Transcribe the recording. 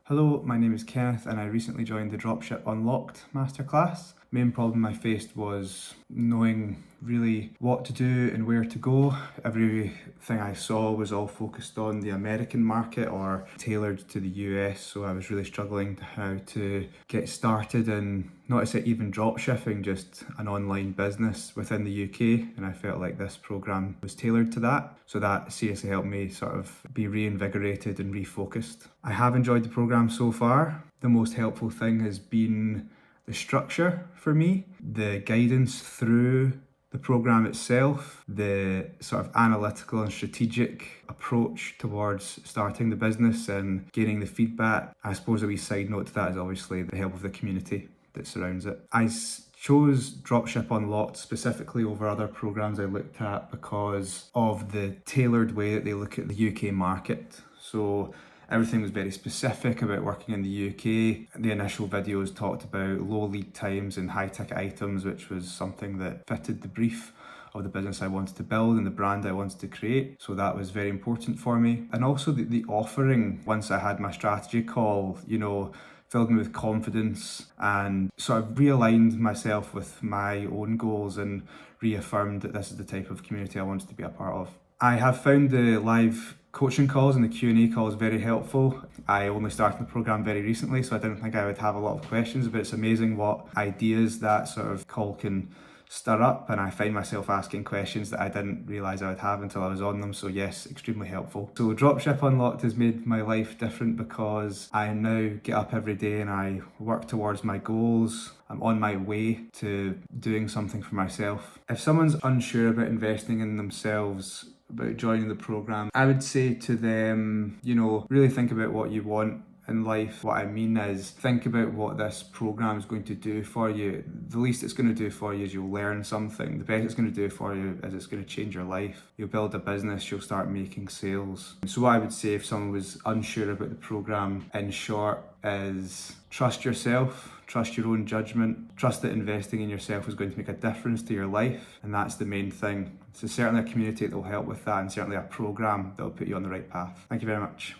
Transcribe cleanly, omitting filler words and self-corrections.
Hello, my name is Kenneth and I recently joined the Dropship Unlocked masterclass. Main problem I faced was knowing really what to do and where to go. Everything I saw was all focused on the American market or tailored to the US, so I was really struggling to how to get started in, not to say even dropshipping, just an online business within the UK, and I felt like this program was tailored to that. So that seriously helped me sort of be reinvigorated and refocused. I have enjoyed the program so far. The most helpful thing has been the structure for me, the guidance through the program itself, the sort of analytical and strategic approach towards starting the business and gaining the feedback. I suppose a wee side note to that is obviously the help of the community that surrounds it. I chose Dropship Unlocked specifically over other programs I looked at because of the tailored way that they look at the UK market. So everything was very specific about working in the UK. The initial videos talked about low lead times and high ticket items, which was something that fitted the brief of the business I wanted to build and the brand I wanted to create. So that was very important for me. And also the offering, once I had my strategy call, filled me with confidence and sort of realigned myself with my own goals and reaffirmed that this is the type of community I wanted to be a part of. I have found the live coaching calls and the Q&A calls very helpful. I only started the program very recently, so I didn't think I would have a lot of questions, but it's amazing what ideas that sort of call can stir up, and I find myself asking questions that I didn't realise I would have until I was on them. So yes, extremely helpful. So Dropship Unlocked has made my life different because I now get up every day and I work towards my goals. I'm on my way to doing something for myself. If someone's unsure about investing in themselves, about joining the program, I would say to them, really think about what you want in life. What I mean is, think about what this program is going to do for you. The least it's going to do for you is you'll learn something. The best it's going to do for you is it's going to change your life. You'll build a business, you'll start making sales. So what I would say if someone was unsure about the program, in short, is trust yourself, trust your own judgment, trust that investing in yourself is going to make a difference to your life, and that's the main thing. So certainly a community that will help with that, and certainly a program that will put you on the right path. Thank you very much.